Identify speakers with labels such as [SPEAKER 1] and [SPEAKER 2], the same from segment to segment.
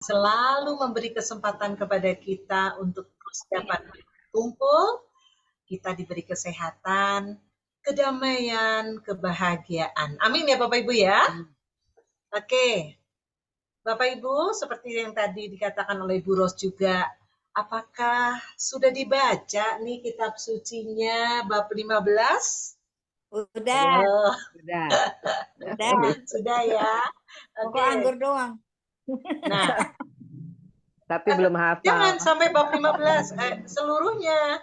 [SPEAKER 1] selalu memberi kesempatan kepada kita untuk terus dapat berkumpul, kita diberi kesehatan, kedamaian, kebahagiaan. Amin ya Bapak Ibu ya. Oke. Bapak Ibu, seperti yang tadi dikatakan oleh Bu Ros juga, apakah sudah dibaca nih kitab sucinya bab 15?
[SPEAKER 2] Udah.
[SPEAKER 3] Sudah.
[SPEAKER 1] Sudah ya.
[SPEAKER 2] Pokok anggur doang.
[SPEAKER 1] Nah,
[SPEAKER 3] Tapi belum hafal.
[SPEAKER 1] jangan sampai bab 15, seluruhnya.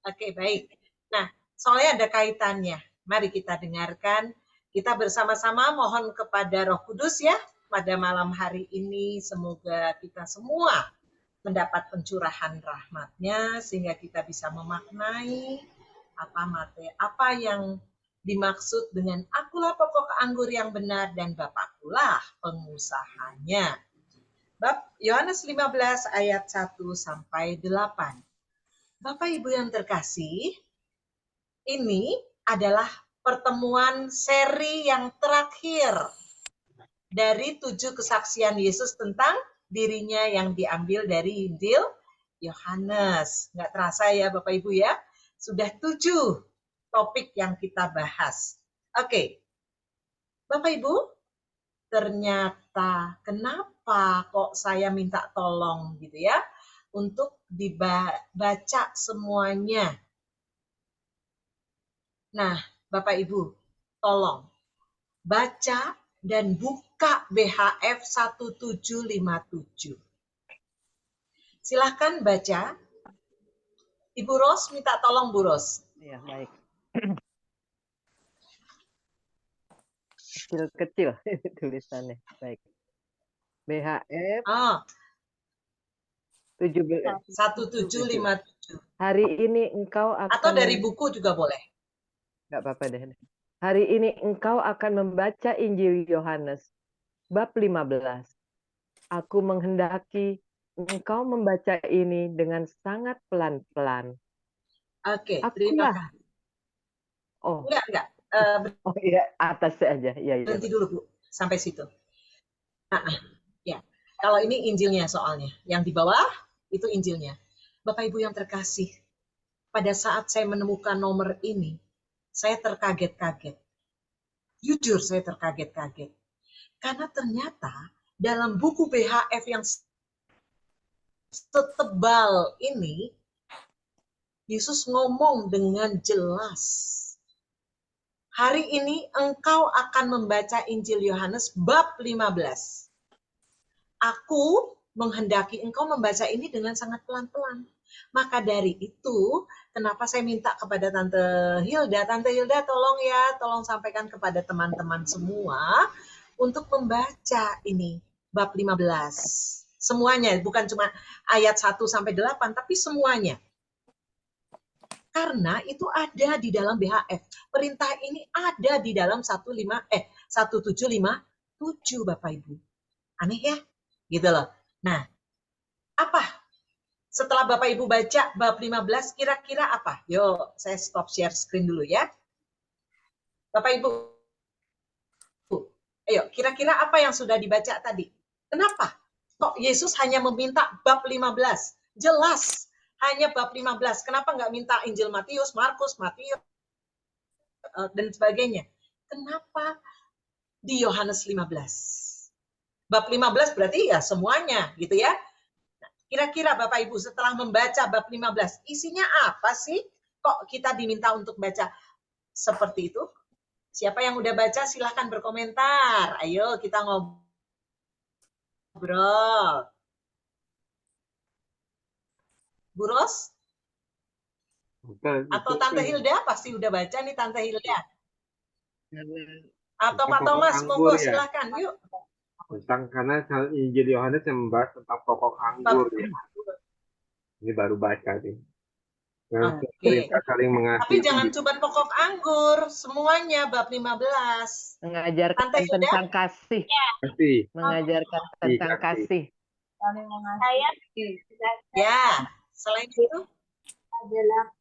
[SPEAKER 1] Oke, baik. Nah, soalnya ada kaitannya. Mari kita dengarkan. Kita bersama-sama mohon kepada Roh Kudus ya, pada malam hari ini semoga kita semua mendapat pencurahan rahmat-Nya sehingga kita bisa memaknai apa yang dimaksud dengan akulah pokok anggur yang benar dan Bapakkulah pengusahanya. Bab Yohanes 15 ayat 1 sampai 8. Bapak Ibu yang terkasih, ini adalah pertemuan seri yang terakhir dari 7 kesaksian Yesus tentang dirinya yang diambil dari Injil Yohanes. Nggak terasa ya Bapak Ibu ya, sudah 7 topik yang kita bahas. Oke, Bapak Ibu, ternyata kenapa kok saya minta tolong gitu ya, untuk dibaca semuanya. Nah, Bapak Ibu, tolong baca dan buka BHF 1757. Silahkan baca. Ibu Ros, minta tolong Bu Ros.
[SPEAKER 3] Iya, baik. Kecil-kecil tulisannya. Baik. BHF 1757. Hari ini engkau akan...
[SPEAKER 1] Atau dari buku juga boleh.
[SPEAKER 3] Nggak apa-apa deh. Hari ini engkau akan membaca Injil Yohanes, bab 15. Aku menghendaki engkau membaca ini dengan sangat pelan-pelan.
[SPEAKER 1] Oke, terima kasih.
[SPEAKER 3] Oh.
[SPEAKER 1] Enggak.
[SPEAKER 3] Oh iya, atas saja. Iya.
[SPEAKER 1] Berhenti dulu, Bu. Sampai situ. Ya. Kalau ini Injilnya soalnya. Yang di bawah itu Injilnya. Bapak Ibu yang terkasih, pada saat saya menemukan nomor ini, saya terkaget-kaget. Jujur saya terkaget-kaget. Karena ternyata dalam buku BHF yang setebal ini, Yesus ngomong dengan jelas. Hari ini engkau akan membaca Injil Yohanes bab 15. Aku menghendaki engkau membaca ini dengan sangat pelan-pelan. Maka dari itu, kenapa saya minta kepada Tante Hilda, tolong sampaikan kepada teman-teman semua untuk membaca ini, bab 15. Semuanya, bukan cuma ayat 1 sampai 8, tapi semuanya. Karena itu ada di dalam BHF. Perintah ini ada di dalam 1757 Bapak Ibu. Aneh ya? Gitu loh. Nah, apa? Setelah Bapak Ibu baca bab 15, kira-kira apa? Yuk, saya stop share screen dulu ya. Bapak Ibu, ayo, kira-kira apa yang sudah dibaca tadi? Kenapa? Kok Yesus hanya meminta bab 15? Jelas, hanya bab 15. Kenapa nggak minta Injil Matius, Markus, Matius, dan sebagainya? Kenapa di Yohanes 15? Bab 15 berarti ya semuanya, gitu ya. Kira-kira Bapak Ibu setelah membaca bab 15, isinya apa sih? Kok kita diminta untuk baca seperti itu? Siapa yang udah baca silahkan berkomentar. Ayo kita ngobrol. Bu Ros? Atau Tante Hilda? Pasti udah baca nih Tante Hilda. Atau Pak Thomas, monggo silahkan. Yuk.
[SPEAKER 4] Karena Injil Yohanes yang membahas tentang pokok anggur. Ya. Ini baru baca nih. Saling mengasihi.
[SPEAKER 1] Tapi jangan cuma pokok anggur, semuanya bab 15.
[SPEAKER 3] Mengajarkan tentang kasih. Mengajarkan tentang kasih.
[SPEAKER 2] Saya
[SPEAKER 1] ya, selain itu
[SPEAKER 2] adalah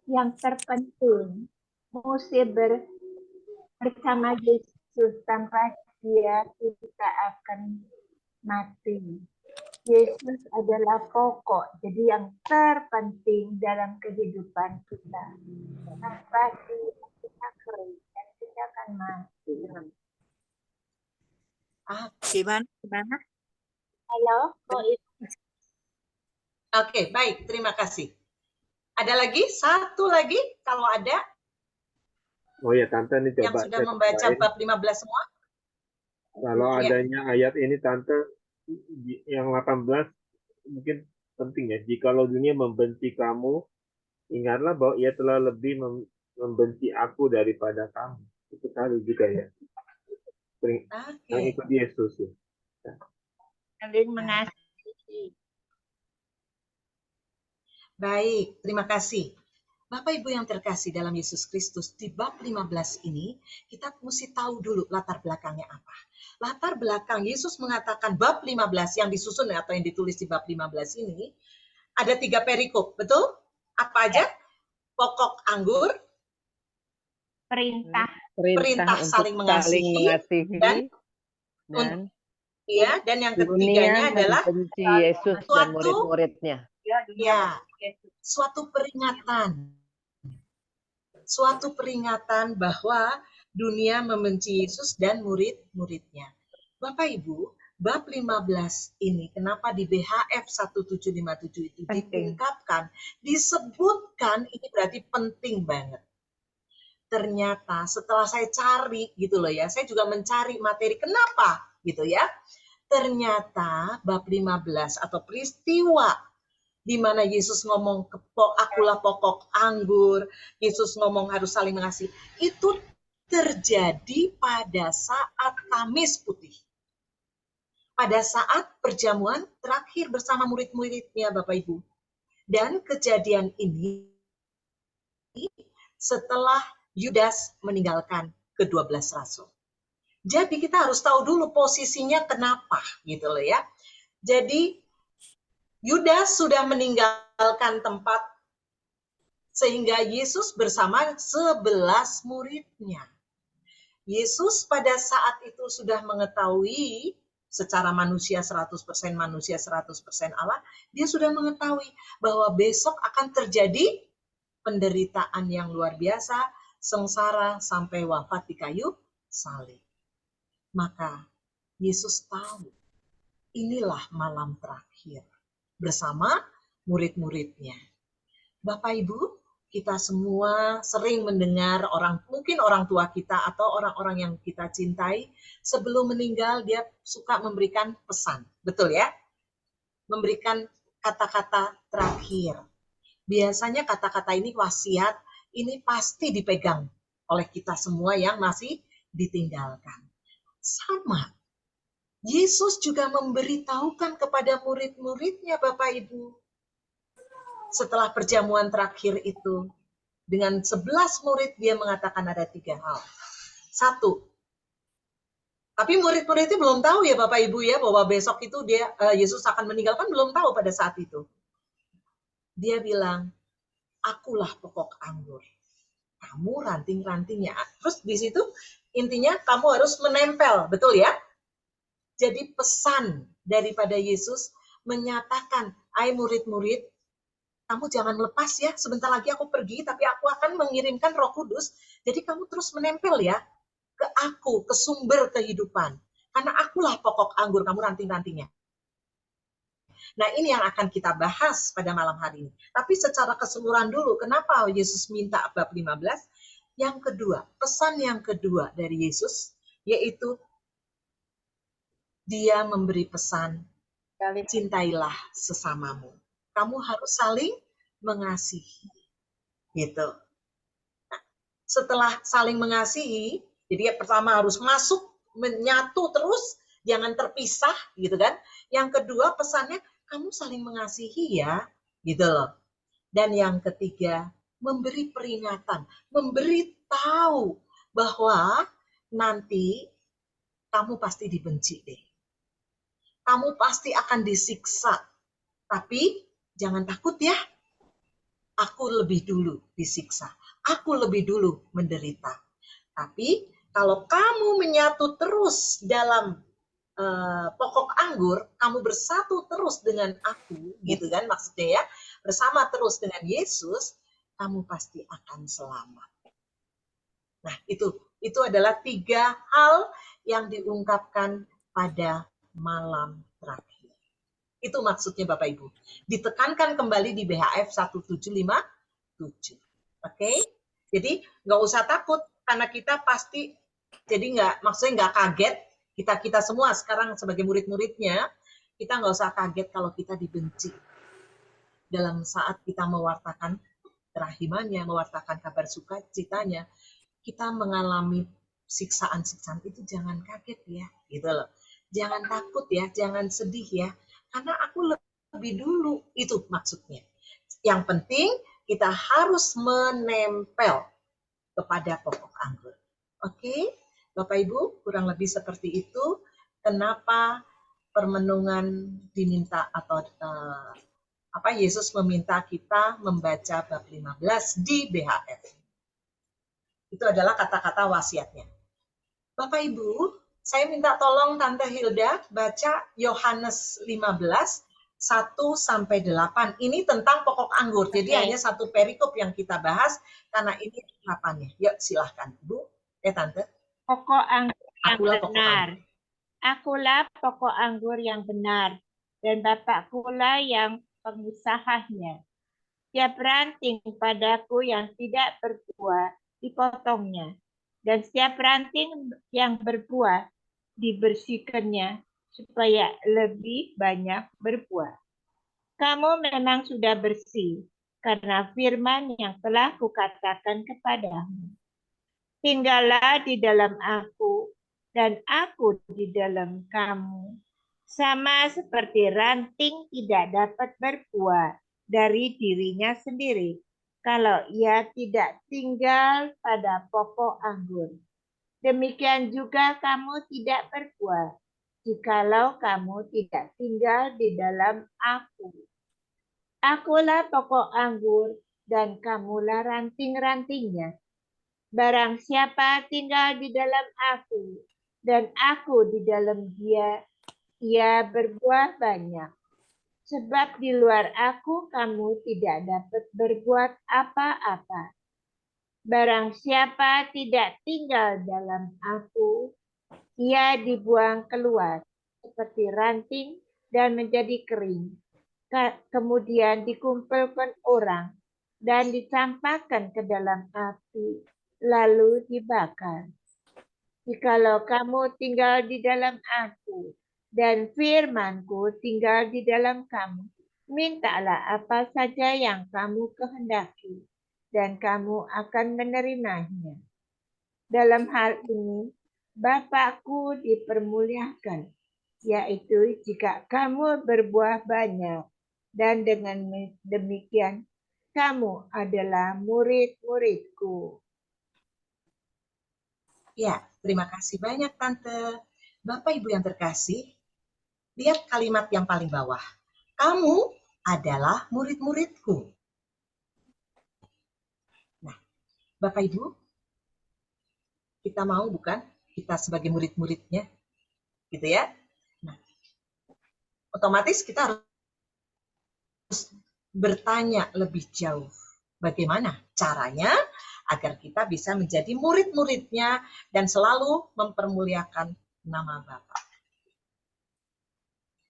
[SPEAKER 2] yang terpenting mesti bersama Yesus tanpa dia kita akan mati. Yesus adalah pokok, jadi yang terpenting dalam kehidupan kita. Tanpa dia kita kering dan kita akan mati.
[SPEAKER 5] Gimana?
[SPEAKER 2] Halo,
[SPEAKER 1] Oke, baik. Terima kasih. Ada lagi? Satu lagi kalau ada
[SPEAKER 4] Oh ya, Tante ini
[SPEAKER 1] yang
[SPEAKER 4] coba
[SPEAKER 1] sudah
[SPEAKER 4] saya
[SPEAKER 1] membaca
[SPEAKER 4] tambahin.
[SPEAKER 1] bab 15 semua?
[SPEAKER 4] Kalau
[SPEAKER 1] Ya.
[SPEAKER 4] adanya ayat ini, Tante, yang 18 mungkin penting ya. Jikalau dunia membenci kamu, ingatlah bahwa ia telah lebih membenci aku daripada kamu. Itu kali juga ya. Yang
[SPEAKER 1] Oke.
[SPEAKER 4] ikut Yesus ya.
[SPEAKER 2] saling mengasihi.
[SPEAKER 1] Baik, terima kasih. Bapak Ibu yang terkasih dalam Yesus Kristus, di bab 15 ini kita mesti tahu dulu latar belakangnya apa. Latar belakang Yesus mengatakan bab 15 yang disusun atau yang ditulis di bab 15 ini ada 3 perikop, betul? Apa aja? Pokok anggur,
[SPEAKER 2] Perintah
[SPEAKER 1] perintah
[SPEAKER 3] untuk
[SPEAKER 1] saling mengasihi, dan dan yang ketiganya
[SPEAKER 3] dunia
[SPEAKER 1] adalah
[SPEAKER 3] membenci Yesus dan
[SPEAKER 1] suatu
[SPEAKER 3] murid-muridnya.
[SPEAKER 1] suatu peringatan bahwa dunia membenci Yesus dan murid-muridnya. Bapak Ibu, bab 15 ini kenapa di BHF 1757 itu diungkapkan, disebutkan, ini berarti penting banget. Ternyata setelah saya cari gitu loh ya, saya juga mencari materi kenapa gitu ya. Ternyata bab 15 atau peristiwa di mana Yesus ngomong akulah pokok anggur, Yesus ngomong harus saling mengasihi, itu terjadi pada saat Kamis Putih. Pada saat perjamuan terakhir bersama murid-muridnya Bapak Ibu. Dan kejadian ini setelah Yudas meninggalkan ke-12 rasul. Jadi kita harus tahu dulu posisinya kenapa gitu loh ya. Jadi Yudas sudah meninggalkan tempat sehingga Yesus bersama 11 muridnya. Yesus pada saat itu sudah mengetahui secara manusia 100% manusia 100% Allah, dia sudah mengetahui bahwa besok akan terjadi penderitaan yang luar biasa, sengsara sampai wafat di kayu salib. Maka Yesus tahu inilah malam terakhir bersama murid-muridnya. Bapak Ibu, kita semua sering mendengar mungkin orang tua kita atau orang-orang yang kita cintai, sebelum meninggal dia suka memberikan pesan. Betul ya? Memberikan kata-kata terakhir. Biasanya kata-kata ini wasiat, ini pasti dipegang oleh kita semua yang masih ditinggalkan. Sama, Yesus juga memberitahukan kepada murid-muridnya Bapak Ibu. Setelah perjamuan terakhir itu, dengan 11 murid dia mengatakan ada 3 hal. 1, tapi murid-murid itu belum tahu ya Bapak Ibu ya, bahwa besok itu Yesus akan meninggalkan, belum tahu pada saat itu. Dia bilang, akulah pokok anggur. Kamu ranting-rantingnya. Terus di situ intinya kamu harus menempel, betul ya? Jadi pesan daripada Yesus menyatakan, hai murid-murid, kamu jangan lepas ya, sebentar lagi aku pergi, tapi aku akan mengirimkan Roh Kudus. Jadi kamu terus menempel ya ke aku, ke sumber kehidupan. Karena akulah pokok anggur, kamu ranting-rantingnya. Nah, ini yang akan kita bahas pada malam hari ini. Tapi secara keseluruhan dulu, kenapa Yesus minta bab 15? Yang kedua, pesan yang kedua dari Yesus, yaitu dia memberi pesan, cintailah sesamamu. Kamu harus saling mengasihi. Gitu. Nah, setelah saling mengasihi, jadi pertama harus masuk, menyatu terus, jangan terpisah, gitu kan. Yang kedua pesannya, kamu saling mengasihi ya, gitu loh. Dan yang ketiga, memberi peringatan, memberitahu bahwa nanti kamu pasti dibenci deh. Kamu pasti akan disiksa. Tapi jangan takut ya. Aku lebih dulu disiksa. Aku lebih dulu menderita. Tapi Kalau kamu menyatu terus dalam pokok anggur, kamu bersatu terus dengan aku, gitu kan maksudnya ya, bersama terus dengan Yesus, kamu pasti akan selamat. Nah, itu adalah 3 hal yang diungkapkan pada malam terakhir. Itu maksudnya Bapak Ibu. Ditekankan kembali di BHF 1757. Oke? Jadi nggak usah takut karena kita pasti, jadi maksudnya nggak kaget, kita semua sekarang sebagai murid-muridnya, kita nggak usah kaget kalau kita dibenci dalam saat kita mewartakan kerahimannya, mewartakan kabar sukacitanya, kita mengalami siksaan-siksaan itu jangan kaget ya, gitu loh. Jangan takut ya, jangan sedih ya, karena aku lebih dulu, itu maksudnya. Yang penting kita harus menempel kepada pokok anggur. Oke, Bapak Ibu, kurang lebih seperti itu. Kenapa permenungan diminta atau Yesus meminta kita membaca bab 15 di BHF. Itu adalah kata-kata wasiatnya. Bapak Ibu, saya minta tolong Tante Hilda baca Yohanes 15 1-8. Ini tentang pokok anggur. Jadi hanya satu perikop yang kita bahas karena ini harapannya. Yuk silahkan Bu. Tante.
[SPEAKER 2] Pokok anggur yang
[SPEAKER 1] Akulah pokok
[SPEAKER 2] benar.
[SPEAKER 1] anggur.
[SPEAKER 2] Akulah pokok anggur yang benar, dan Bapakkulah yang pengusahanya. Tiap ranting padaku yang tidak berbuah dipotongnya, dan setiap ranting yang berbuah dibersihkannya supaya lebih banyak berbuah. Kamu memang sudah bersih karena firman yang telah kukatakan kepadamu. Tinggallah di dalam aku dan aku di dalam kamu. Sama seperti ranting tidak dapat berbuah dari dirinya sendiri kalau ia tidak tinggal pada pokok anggur. Demikian juga kamu tidak berbuah jikalau kamu tidak tinggal di dalam aku. Akulah pokok anggur dan kamulah ranting-rantingnya. Barang siapa tinggal di dalam aku dan aku di dalam dia, ia berbuah banyak. Sebab di luar aku kamu tidak dapat berbuat apa-apa. Barang siapa tidak tinggal dalam aku, ia dibuang keluar seperti ranting dan menjadi kering. Kemudian dikumpulkan orang dan dicampakkan ke dalam api, lalu dibakar. Jikalau kamu tinggal di dalam aku, dan firman-Ku tinggal di dalam kamu, mintalah apa saja yang kamu kehendaki, dan kamu akan menerimanya. Dalam hal ini, Bapakku dipermuliakan, yaitu jika kamu berbuah banyak, dan dengan demikian, kamu adalah murid-muridku.
[SPEAKER 1] Ya, terima kasih banyak Tante. Bapak Ibu yang terkasih, lihat kalimat yang paling bawah. Kamu adalah murid-muridku. Nah, Bapak Ibu, kita mau bukan? Kita sebagai murid-muridnya, gitu ya. Nah, otomatis kita harus bertanya lebih jauh. Bagaimana caranya agar kita bisa menjadi murid-muridnya dan selalu mempermuliakan nama Bapa.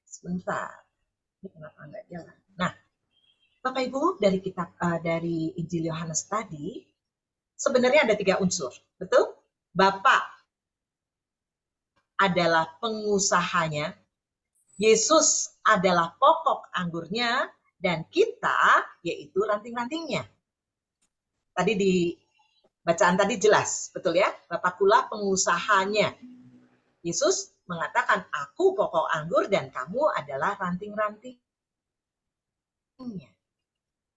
[SPEAKER 1] Sebentar, ini kenapa enggak jalan? Nah, Bapak Ibu, dari kitab dari Injil Yohanes tadi, sebenarnya ada 3 unsur, betul? Bapa adalah pengusahanya, Yesus adalah pokok anggurnya, dan kita yaitu ranting-rantingnya. Tadi di bacaan tadi jelas, betul ya? Bapakkulah pengusahanya. Yesus mengatakan, aku pokok anggur dan kamu adalah ranting-rantingnya.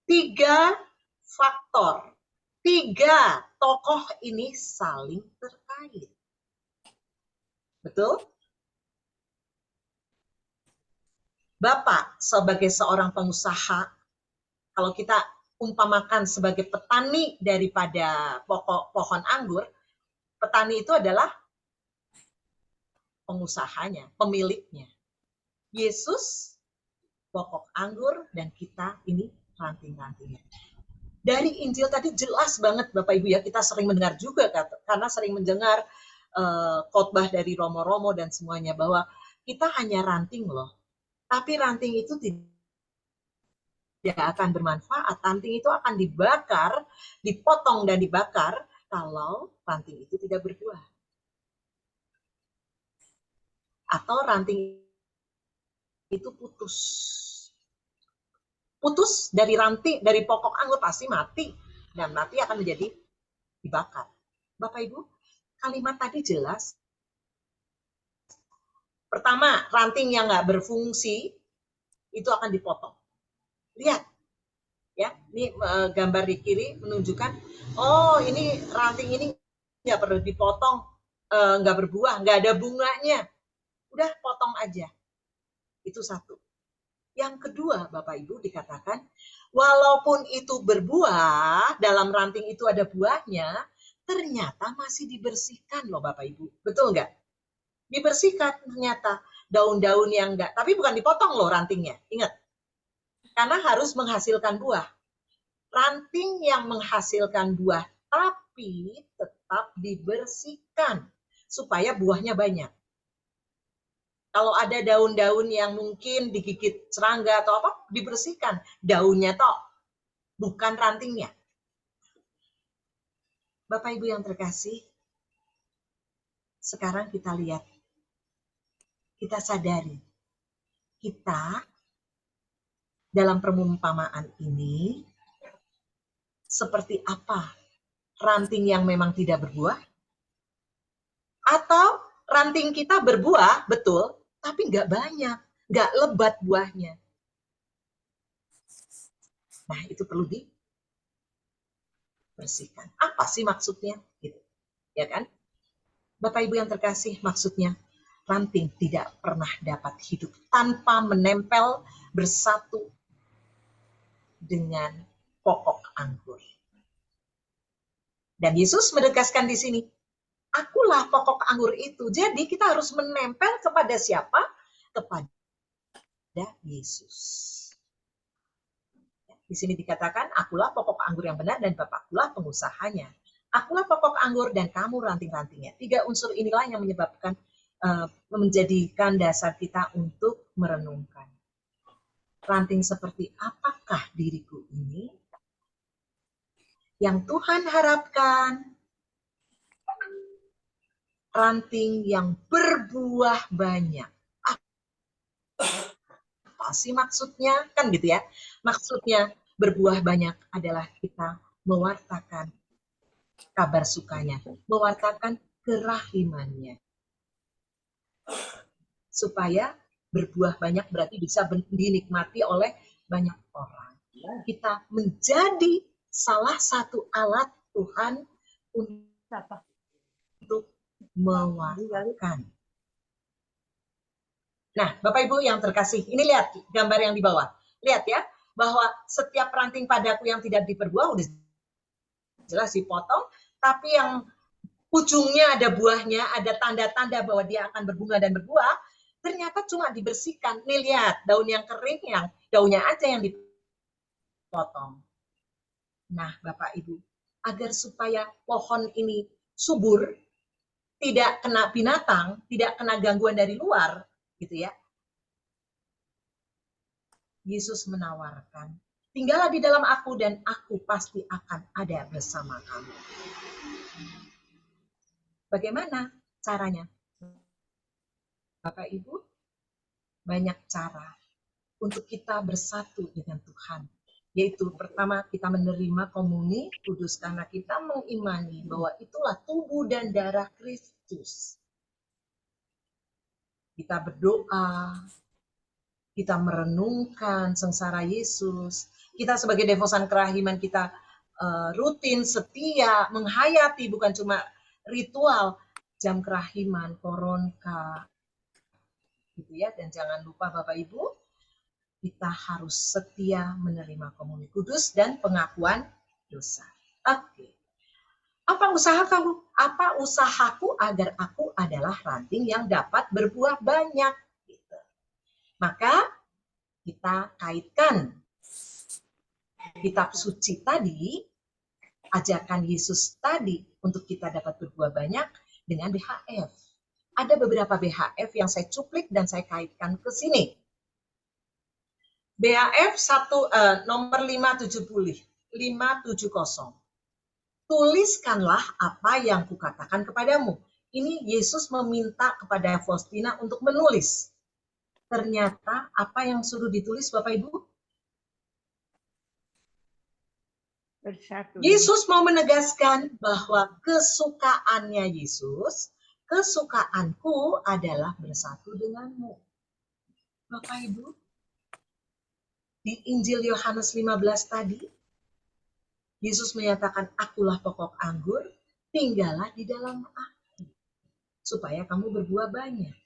[SPEAKER 1] 3 faktor, 3 tokoh ini saling terkait. Betul? Bapak sebagai seorang pengusaha, kalau kita umpamakan sebagai petani daripada pohon anggur, Petani itu adalah pengusahanya, pemiliknya. Yesus pokok anggur dan kita ini ranting-rantingnya. Dari Injil tadi jelas banget Bapak Ibu ya, kita sering mendengar juga karena sering mendengar khotbah dari romo-romo dan semuanya bahwa kita hanya ranting loh. Tapi ranting itu tidak akan bermanfaat. Ranting itu akan dibakar, dipotong dan dibakar kalau ranting itu tidak berbuah. Atau ranting itu putus. Putus dari ranting, dari pokok anggur pasti mati. Dan mati akan menjadi dibakar. Bapak Ibu, kalimat tadi jelas. Pertama, ranting yang nggak berfungsi itu akan dipotong. Lihat, ya, ini gambar di kiri menunjukkan, oh ini ranting ini nggak perlu dipotong, nggak berbuah, nggak ada bunganya, udah potong aja. Itu satu. Yang kedua, Bapak Ibu dikatakan, walaupun itu berbuah, dalam ranting itu ada buahnya, ternyata masih dibersihkan loh Bapak Ibu. Betul nggak? Dibersihkan ternyata daun-daun yang enggak, tapi bukan dipotong loh rantingnya, ingat. Karena harus menghasilkan buah. Ranting yang menghasilkan buah, tapi tetap dibersihkan supaya buahnya banyak. Kalau ada daun-daun yang mungkin digigit serangga atau apa, dibersihkan. Daunnya toh, bukan rantingnya. Bapak Ibu yang terkasih, sekarang kita lihat. Kita sadari. Kita dalam perumpamaan ini seperti apa? Ranting yang memang tidak berbuah? Atau ranting kita berbuah, betul, tapi nggak banyak, nggak lebat buahnya. Nah, itu perlu dibersihkan. Apa sih maksudnya? Gitu. Ya kan? Bapak Ibu yang terkasih, maksudnya ranting tidak pernah dapat hidup tanpa menempel bersatu dengan pokok anggur. Dan Yesus menegaskan di sini, akulah pokok anggur itu. Jadi kita harus menempel kepada siapa? Kepada Yesus. Di sini dikatakan, akulah pokok anggur yang benar dan Bapakkulah pengusahanya. Akulah pokok anggur dan kamu ranting-rantingnya. 3 unsur inilah yang menyebabkan menjadikan dasar kita untuk merenungkan. Ranting seperti apakah diriku ini? Yang Tuhan harapkan, ranting yang berbuah banyak. Apa sih maksudnya? Kan gitu ya. Maksudnya berbuah banyak adalah kita mewartakan kabar sukanya, mewartakan kerahimannya. Supaya berbuah banyak berarti bisa dinikmati oleh banyak orang. Kita menjadi salah satu alat Tuhan untuk mewartakan. Nah, Bapak Ibu yang terkasih, ini lihat gambar yang di bawah. Lihat ya, bahwa setiap ranting padaku yang tidak diperbuah udah jelas dipotong, tapi yang ujungnya ada buahnya, ada tanda-tanda bahwa dia akan berbunga dan berbuah, ternyata cuma dibersihkan. Nih lihat, daun yang kering, yang daunnya aja yang dipotong. Nah, Bapak Ibu, agar supaya pohon ini subur, tidak kena binatang, tidak kena gangguan dari luar, gitu ya. Yesus menawarkan, tinggallah di dalam aku dan aku pasti akan ada bersama kamu. Bagaimana caranya? Bapak Ibu, banyak cara untuk kita bersatu dengan Tuhan. Yaitu pertama kita menerima komuni kudus karena kita mengimani bahwa itulah tubuh dan darah Kristus. Kita berdoa, kita merenungkan sengsara Yesus. Kita sebagai devosan kerahiman kita rutin, setia, menghayati bukan cuma ritual jam kerahiman, koronka, gitu ya. Dan jangan lupa Bapak Ibu, kita harus setia menerima komuni kudus dan pengakuan dosa. Oke. Apa usahaku? Apa usahaku agar aku adalah ranting yang dapat berbuah banyak? Gitu. Maka kita kaitkan kitab suci tadi, ajakan Yesus tadi untuk kita dapat berbuah banyak dengan BHF. Ada beberapa BHF yang saya cuplik dan saya kaitkan ke sini. BHF nomor 570. Tuliskanlah apa yang kukatakan kepadamu. Ini Yesus meminta kepada Faustina untuk menulis. Ternyata apa yang suruh ditulis Bapak Ibu?
[SPEAKER 2] Bersatu.
[SPEAKER 1] Yesus mau menegaskan bahwa kesukaannya Yesus, kesukaanku adalah bersatu denganmu. Bapak Ibu, di Injil Yohanes 15 tadi, Yesus menyatakan, akulah pokok anggur, tinggallah di dalam aku, supaya kamu berbuah banyak.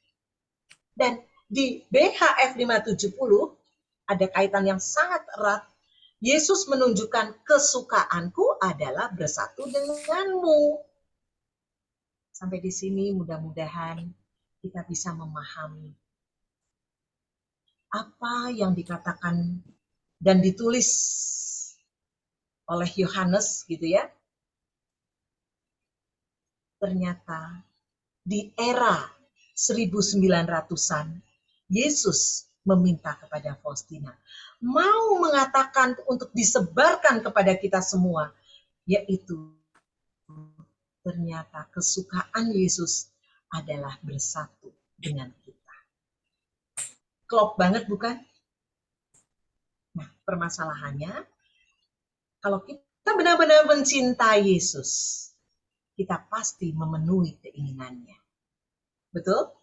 [SPEAKER 1] Dan di BHF 570, ada kaitan yang sangat erat. Yesus menunjukkan kesukaanku adalah bersatu denganmu. Sampai di sini mudah-mudahan kita bisa memahami apa yang dikatakan dan ditulis oleh Yohanes gitu ya. Ternyata di era 1900-an Yesus meminta kepada Faustina mau mengatakan untuk disebarkan kepada kita semua, yaitu ternyata kesukaan Yesus adalah bersatu dengan kita. Klop banget bukan? Nah, permasalahannya kalau kita benar-benar mencintai Yesus, kita pasti memenuhi keinginannya. Betul?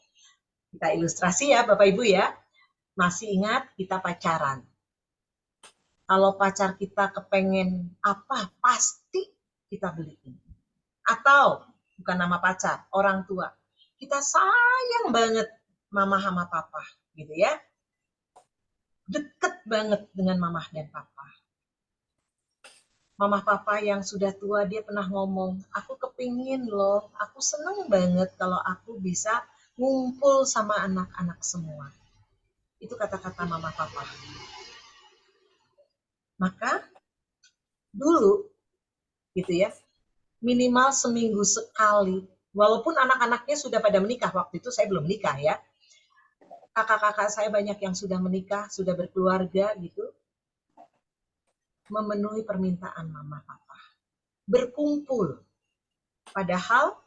[SPEAKER 1] Kita ilustrasi ya Bapak Ibu ya. Masih ingat kita pacaran. Kalau pacar kita kepengen apa, pasti kita beliin. Atau, bukan nama pacar, orang tua. Kita sayang banget mama sama papa, gitu ya. Deket banget dengan mama dan papa. Mama papa yang sudah tua, dia pernah ngomong, aku kepingin loh, aku seneng banget kalau aku bisa ngumpul sama anak-anak semua. Itu kata-kata mama papa. Maka, dulu, gitu ya, minimal seminggu sekali, walaupun anak-anaknya sudah pada menikah, waktu itu saya belum menikah ya. Kakak-kakak saya banyak yang sudah menikah, sudah berkeluarga gitu, memenuhi permintaan mama papa. Berkumpul. Padahal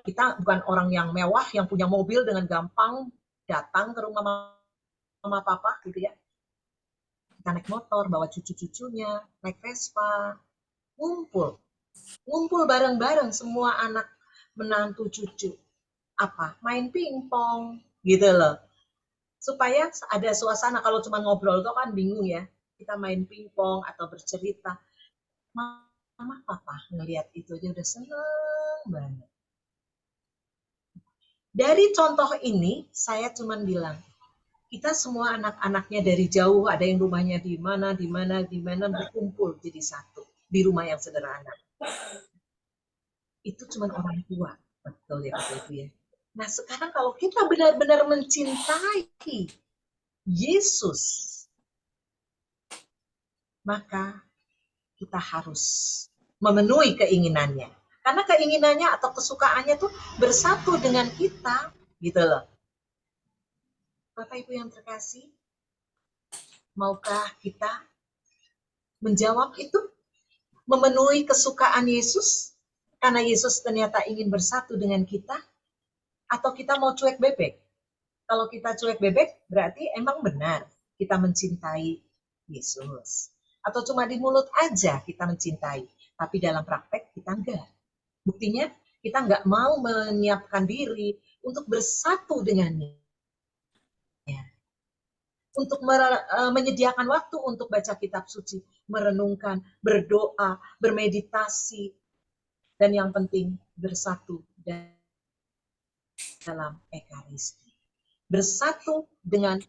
[SPEAKER 1] kita bukan orang yang mewah, yang punya mobil dengan gampang datang ke rumah mama papa gitu ya. Kita naik motor, bawa cucu-cucunya, naik Vespa, ngumpul. Ngumpul bareng-bareng semua anak menantu cucu. Apa? Main pingpong gitu loh. Supaya ada suasana, kalau cuma ngobrol itu kan bingung ya. Kita main pingpong atau bercerita. Mama papa ngelihat itu aja udah seneng banget. Dari contoh ini, saya cuma bilang, kita semua anak-anaknya dari jauh, ada yang rumahnya di mana, berkumpul jadi satu. Di rumah yang sederhana. Itu cuma orang tua. Betul ya Bapak Ibu ya. Nah sekarang kalau kita benar-benar mencintai Yesus, maka kita harus memenuhi keinginannya. Karena keinginannya atau kesukaannya tuh bersatu dengan kita, gitu loh. Bapak Ibu yang terkasih, maukah kita menjawab itu? Memenuhi kesukaan Yesus? Karena Yesus ternyata ingin bersatu dengan kita? Atau kita mau cuek bebek? Kalau kita cuek bebek, berarti emang benar kita mencintai Yesus. Atau cuma di mulut aja kita mencintai, tapi dalam praktek kita enggak. Buktinya kita enggak mau menyiapkan diri untuk bersatu dengannya. Untuk menyediakan waktu untuk baca kitab suci, merenungkan, berdoa, bermeditasi, dan yang penting bersatu dalam Ekaristi. Bersatu dengan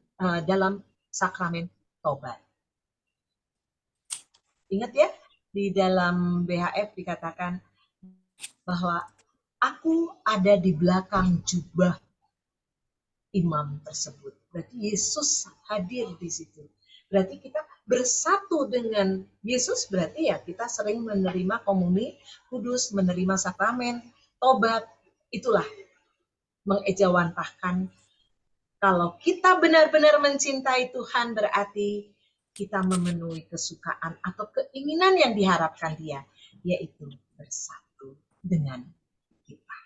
[SPEAKER 1] dalam sakramen tobat. Ingat ya, di dalam BHF dikatakan bahwa aku ada di belakang jubah imam tersebut. Berarti Yesus hadir di situ. Berarti kita bersatu dengan Yesus, berarti ya kita sering menerima komuni kudus, menerima sakramen, tobat. Itulah mengejawantahkan kalau kita benar-benar mencintai Tuhan, berarti kita memenuhi kesukaan atau keinginan yang diharapkan Dia, yaitu bersatu dengan kita.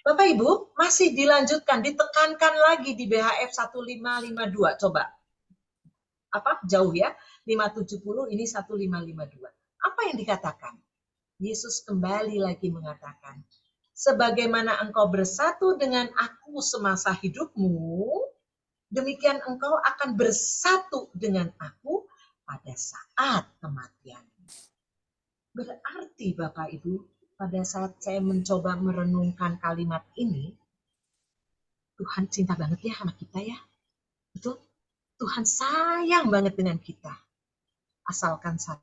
[SPEAKER 1] Bapak Ibu, masih dilanjutkan, ditekankan lagi di BHF 1552. Coba. Apa? Jauh ya. 570 ini 1552. Apa yang dikatakan? Yesus kembali lagi mengatakan, sebagaimana engkau bersatu dengan aku semasa hidupmu, demikian engkau akan bersatu dengan aku pada saat kematian. Berarti Bapak Ibu, pada saat saya mencoba merenungkan kalimat ini, Tuhan cinta banget ya sama kita ya. Betul? Tuhan sayang banget dengan kita. Asalkan satu.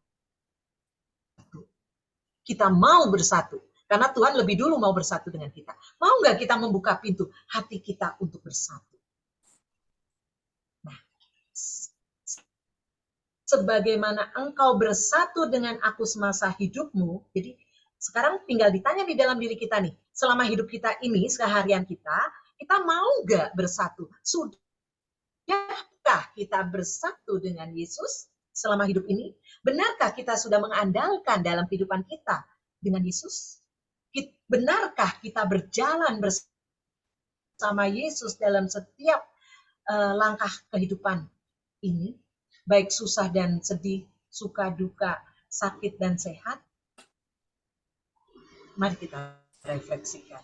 [SPEAKER 1] Kita mau bersatu. Karena Tuhan lebih dulu mau bersatu dengan kita. Mau nggak kita membuka pintu hati kita untuk bersatu? Nah, sebagaimana engkau bersatu dengan aku semasa hidupmu, jadi sekarang tinggal ditanya di dalam diri kita nih, selama hidup kita ini, seharian kita mau nggak bersatu? Sudahkah kita bersatu dengan Yesus selama hidup ini? Benarkah kita sudah mengandalkan dalam kehidupan kita dengan Yesus? Benarkah kita berjalan bersama Yesus dalam setiap langkah kehidupan ini? Baik susah dan sedih, suka duka, sakit dan sehat. Mari kita refleksikan.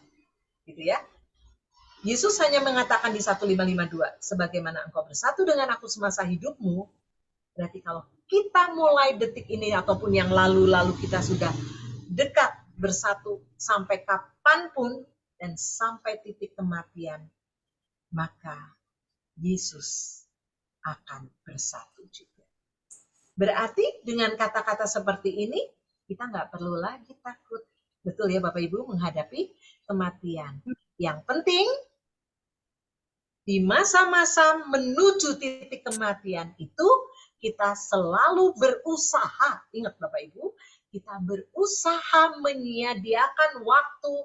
[SPEAKER 1] Gitu ya. Yesus hanya mengatakan di 1552, sebagaimana engkau bersatu dengan aku semasa hidupmu, berarti kalau kita mulai detik ini ataupun yang lalu-lalu kita sudah dekat bersatu sampai kapanpun dan sampai titik kematian, maka Yesus akan bersatu juga. Berarti dengan kata-kata seperti ini, kita nggak perlu lagi takut. Betul ya Bapak Ibu, menghadapi kematian. Yang penting, di masa-masa menuju titik kematian itu, kita selalu berusaha, ingat Bapak Ibu, kita berusaha menyediakan waktu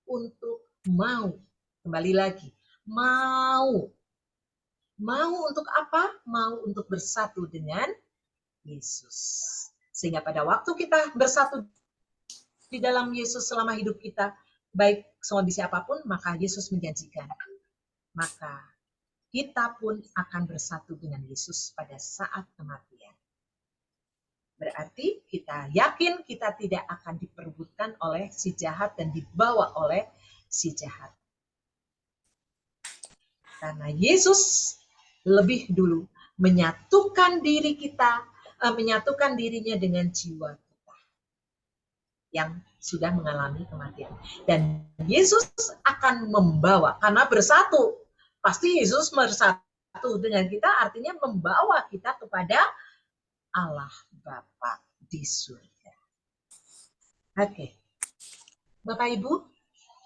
[SPEAKER 1] untuk mau. Kembali lagi, mau. Mau untuk apa? Mau untuk bersatu dengan Yesus. Sehingga pada waktu kita bersatu di dalam Yesus selama hidup kita, baik kondisi apapun, maka Yesus menjanjikan, maka kita pun akan bersatu dengan Yesus pada saat kematian. Berarti kita yakin kita tidak akan diperebutkan oleh si jahat dan dibawa oleh si jahat. Karena Yesus lebih dulu menyatukan diri kita, menyatukan dirinya dengan jiwa kita yang sudah mengalami kematian. Dan Yesus akan membawa, karena bersatu, pasti Yesus bersatu dengan kita, artinya membawa kita kepada Allah Bapa di surga. Oke. Bapak Ibu,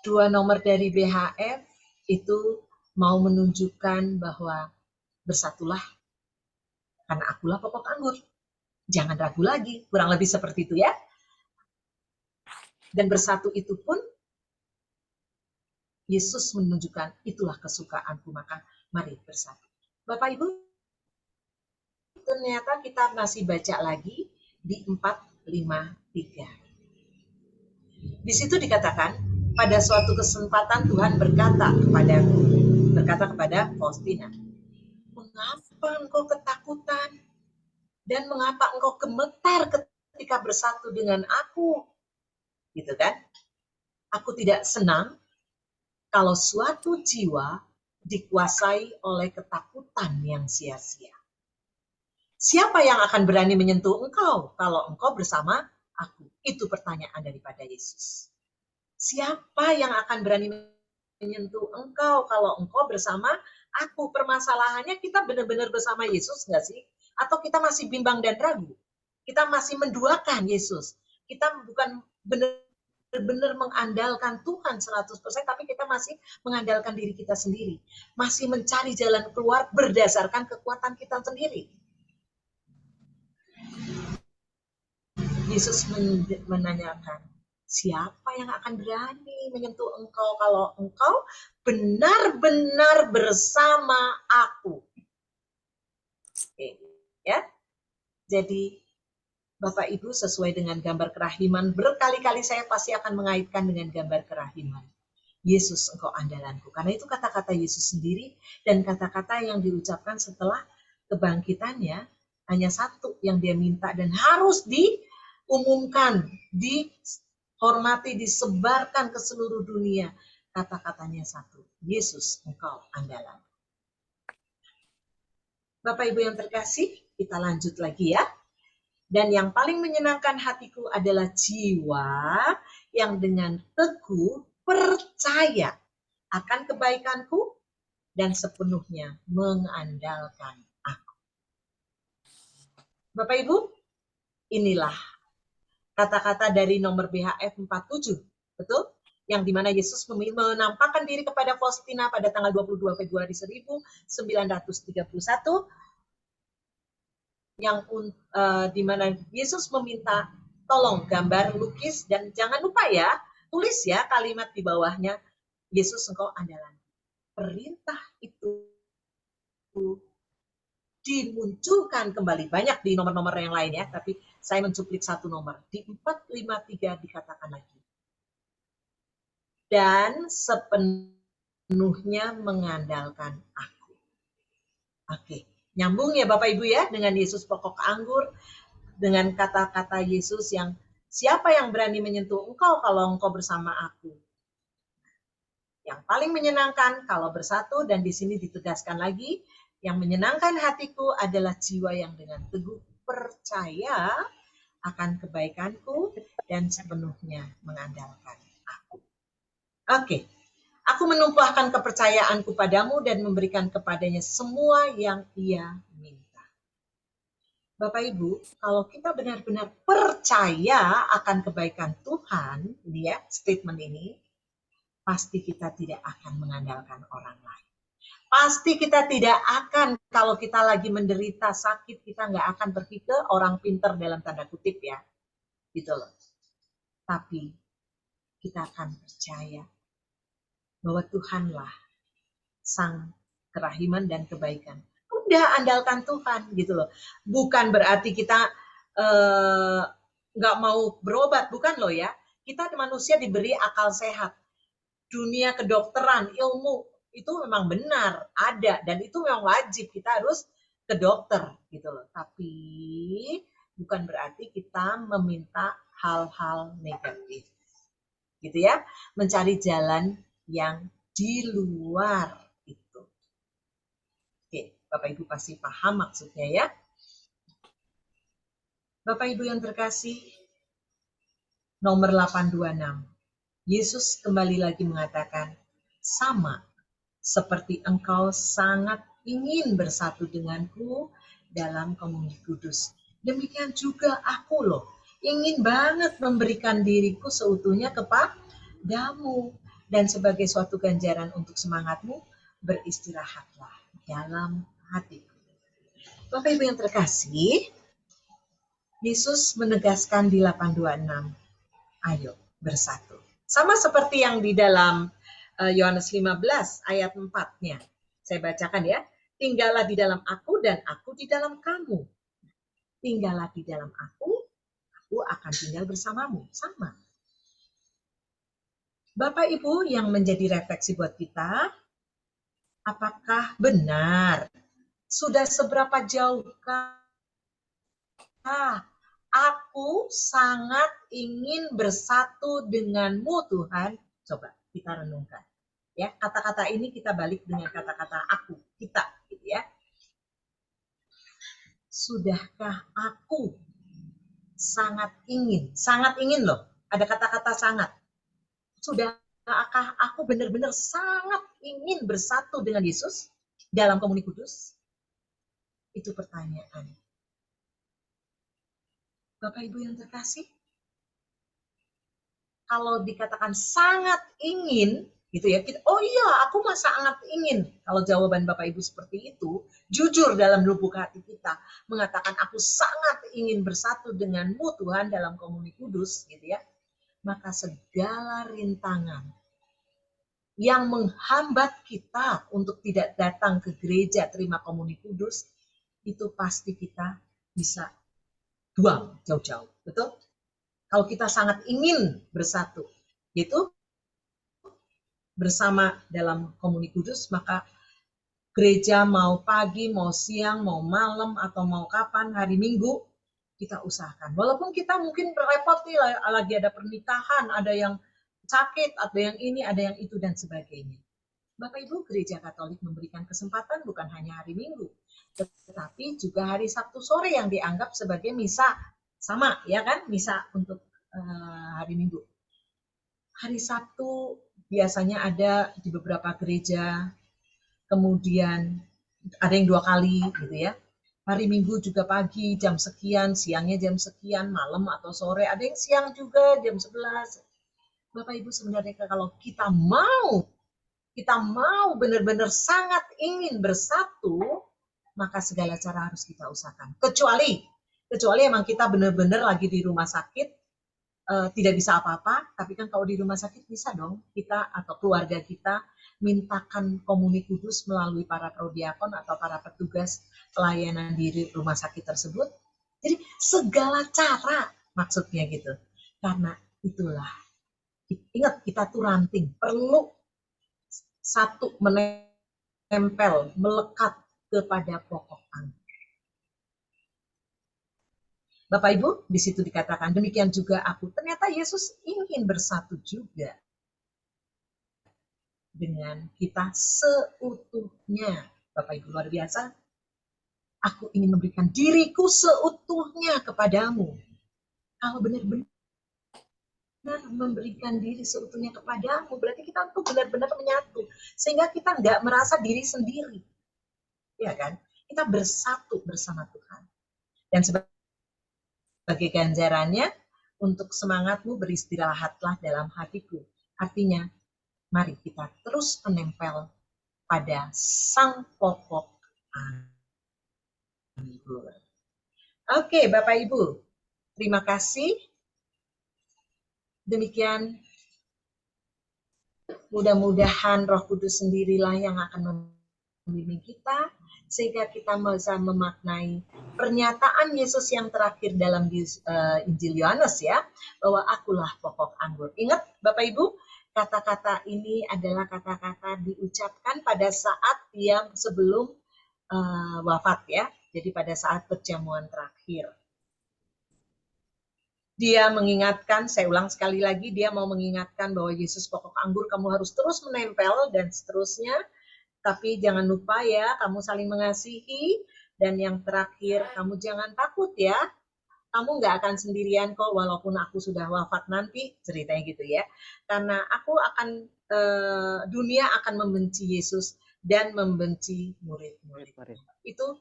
[SPEAKER 1] 2 nomor dari BHF itu mau menunjukkan bahwa bersatulah karena akulah pokok anggur. Jangan ragu lagi, kurang lebih seperti itu ya. Dan bersatu itu pun Yesus menunjukkan itulah kesukaanku, maka mari bersatu. Bapak Ibu, ternyata kita masih baca lagi di 453. Di situ dikatakan, pada suatu kesempatan Tuhan berkata kepada Faustina, mengapa engkau ketakutan? Dan mengapa engkau gemetar ketika bersatu dengan aku? Gitu kan? Aku tidak senang kalau suatu jiwa dikuasai oleh ketakutan yang sia-sia. Siapa yang akan berani menyentuh engkau kalau engkau bersama aku? Itu pertanyaan daripada Yesus. Siapa yang akan berani menyentuh engkau kalau engkau bersama aku? Permasalahannya kita benar-benar bersama Yesus nggak sih? Atau kita masih bimbang dan ragu? Kita masih menduakan Yesus. Kita bukan benar benar-benar mengandalkan Tuhan 100%, tapi kita masih mengandalkan diri kita sendiri. Masih mencari jalan keluar berdasarkan kekuatan kita sendiri. Yesus menanyakan, siapa yang akan berani menyentuh engkau kalau engkau benar-benar bersama aku? Oke, ya. Jadi Bapak Ibu, sesuai dengan gambar kerahiman, berkali-kali saya pasti akan mengaitkan dengan gambar kerahiman. Yesus engkau andalanku. Karena itu kata-kata Yesus sendiri dan kata-kata yang diucapkan setelah kebangkitannya hanya satu yang dia minta dan harus diumumkan, dihormati, disebarkan ke seluruh dunia. Kata-katanya satu, Yesus engkau andalanku. Bapak Ibu yang terkasih, kita lanjut lagi ya. Dan yang paling menyenangkan hatiku adalah jiwa yang dengan teguh percaya akan kebaikanku dan sepenuhnya mengandalkan aku. Bapak Ibu, inilah kata-kata dari nomor BHF 47, betul? Yang dimana Yesus menampakkan diri kepada Faustina pada tanggal 22 Februari 1931, yang di mana Yesus meminta tolong gambar, lukis, dan jangan lupa ya, tulis ya kalimat di bawahnya, Yesus engkau andalan. Perintah itu dimunculkan kembali, banyak di nomor-nomor yang lain ya, tapi saya mencuplik satu nomor, di 453 dikatakan lagi. Dan sepenuhnya mengandalkan aku. Oke. Nyambung ya Bapak Ibu ya dengan Yesus pokok anggur, dengan kata-kata Yesus yang siapa yang berani menyentuh engkau kalau engkau bersama aku. Yang paling menyenangkan kalau bersatu, dan di sini ditegaskan lagi, yang menyenangkan hatiku adalah jiwa yang dengan teguh percaya akan kebaikanku dan sepenuhnya mengandalkan aku. Oke. Aku menumpahkan kepercayaanku padamu dan memberikan kepadanya semua yang ia minta. Bapak Ibu, kalau kita benar-benar percaya akan kebaikan Tuhan, ini ya, statement ini, pasti kita tidak akan mengandalkan orang lain. Pasti kita tidak akan, kalau kita lagi menderita sakit, kita nggak akan pergi ke orang pintar dalam tanda kutip ya. Gitu loh. Tapi kita akan percaya bahwa Tuhanlah sang kerahiman dan kebaikan. Udah andalkan Tuhan gitu loh. Bukan berarti kita nggak mau berobat, bukan loh ya. Kita manusia diberi akal sehat. Dunia kedokteran, ilmu itu memang benar ada dan itu memang wajib kita harus ke dokter gitu loh. Tapi bukan berarti kita meminta hal-hal negatif. Gitu ya. Mencari jalan yang di luar itu. Oke, Bapak Ibu pasti paham maksudnya ya. Bapak Ibu yang terkasih, nomor 826. Yesus kembali lagi mengatakan, sama seperti engkau sangat ingin bersatu denganku dalam komuniti kudus. Demikian juga aku loh, ingin banget memberikan diriku seutuhnya kepadamu. Dan sebagai suatu ganjaran untuk semangatmu, beristirahatlah dalam hatiku. Bapak Ibu yang terkasih, Yesus menegaskan di 826, ayo bersatu. Sama seperti yang di dalam Yohanes 15 ayat 4-nya. Saya bacakan ya. Tinggallah di dalam aku dan aku di dalam kamu. Tinggallah di dalam aku akan tinggal bersamamu. Sama. Bapak Ibu yang menjadi refleksi buat kita, apakah benar? Sudah seberapa jauhkah aku sangat ingin bersatu denganmu Tuhan? Coba kita renungkan. Ya, kata-kata ini kita balik dengan kata-kata aku, kita gitu ya. Sudahkah aku sangat ingin loh. Ada kata-kata sangat. Sudahkah aku benar-benar sangat ingin bersatu dengan Yesus dalam komuniti kudus? Itu pertanyaan. Bapak Ibu yang terkasih, kalau dikatakan sangat ingin, gitu ya, oh iya, aku mah sangat ingin. Kalau jawaban Bapak Ibu seperti itu, jujur dalam lubuk hati kita, mengatakan aku sangat ingin bersatu denganmu Tuhan dalam komuni kudus, gitu ya, maka segala rintangan yang menghambat kita untuk tidak datang ke gereja terima komuni kudus, itu pasti kita bisa buang jauh-jauh. Betul? Kalau kita sangat ingin bersatu, itu bersama dalam komuni kudus, maka gereja mau pagi, mau siang, mau malam, atau mau kapan, hari Minggu, kita usahakan. Walaupun kita mungkin repot nih, lagi ada pernikahan, ada yang sakit, ada yang ini, ada yang itu, dan sebagainya. Bapak Ibu, Gereja Katolik memberikan kesempatan bukan hanya hari Minggu, tetapi juga hari Sabtu sore yang dianggap sebagai misa sama, ya kan? Misa untuk hari Minggu. Hari Sabtu biasanya ada di beberapa gereja, kemudian ada yang 2 kali gitu ya. Hari Minggu juga pagi jam sekian, siangnya jam sekian, malam atau sore, ada yang siang juga jam 11. Bapak Ibu, sebenarnya kalau kita mau benar-benar sangat ingin bersatu, maka segala cara harus kita usahakan. Kecuali emang kita benar-benar lagi di rumah sakit, tidak bisa apa-apa, tapi kan kalau di rumah sakit bisa dong kita atau keluarga kita mintakan komuni kudus melalui para prodiakon atau para petugas pelayanan di rumah sakit tersebut. Jadi segala cara maksudnya gitu. Karena itulah, ingat kita tuh ranting, perlu satu menempel, melekat kepada pokok anggur. Bapak Ibu, di situ dikatakan demikian juga aku. Ternyata Yesus ingin bersatu juga dengan kita seutuhnya. Bapak Ibu, luar biasa. Aku ingin memberikan diriku seutuhnya kepadamu. Kalau benar-benar memberikan diri seutuhnya kepadamu, berarti kita tuh benar-benar menyatu. Sehingga kita nggak merasa diri sendiri. Ya kan? Kita bersatu bersama Tuhan. Dan sebagai ganjarannya, untuk semangatmu beristirahatlah dalam hatiku. Artinya, mari kita terus menempel pada sang pokok anggur. Oke, Bapak Ibu, terima kasih. Demikian, mudah-mudahan Roh Kudus sendirilah yang akan membimbing kita, sehingga kita bisa memaknai pernyataan Yesus yang terakhir dalam Injil Yohanes ya, bahwa akulah pokok anggur. Ingat Bapak Ibu, kata-kata ini adalah kata-kata diucapkan pada saat dia sebelum wafat ya, jadi pada saat perjamuan terakhir. Dia mengingatkan, saya ulang sekali lagi, dia mau mengingatkan bahwa Yesus pokok anggur, kamu harus terus menempel dan seterusnya. Tapi jangan lupa ya, kamu saling mengasihi. Dan yang terakhir, kamu jangan takut ya. Kamu nggak akan sendirian kok, walaupun aku sudah wafat nanti, ceritanya gitu ya. Karena aku akan, dunia akan membenci Yesus dan membenci murid-murid. Itu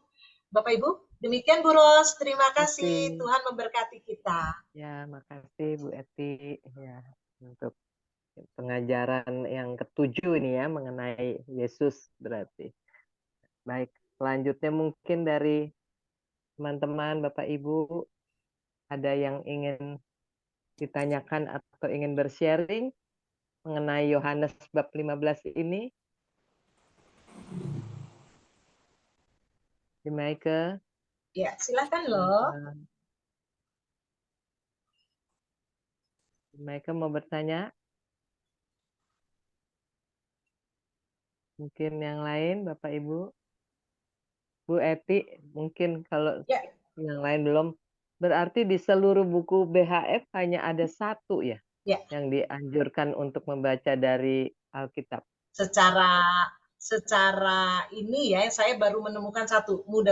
[SPEAKER 1] Bapak Ibu, demikian Bu Ros, terima kasih. Tuhan memberkati kita.
[SPEAKER 3] Ya, makasih Bu Eti ya untuk pengajaran yang ketujuh ini ya mengenai Yesus berarti. Baik, selanjutnya mungkin dari teman-teman Bapak Ibu ada yang ingin ditanyakan atau ingin bersharing mengenai Yohanes bab 15 ini? Di Maike?
[SPEAKER 1] Ya, silakan loh.
[SPEAKER 3] Maike mau bertanya? Mungkin yang lain, Bapak Ibu? Bu Eti, mungkin kalau
[SPEAKER 1] ya,
[SPEAKER 3] yang lain belum. Berarti di seluruh buku BHF hanya ada satu ya, yang dianjurkan untuk membaca dari Alkitab.
[SPEAKER 1] Secara ini ya, saya baru menemukan satu. Mudah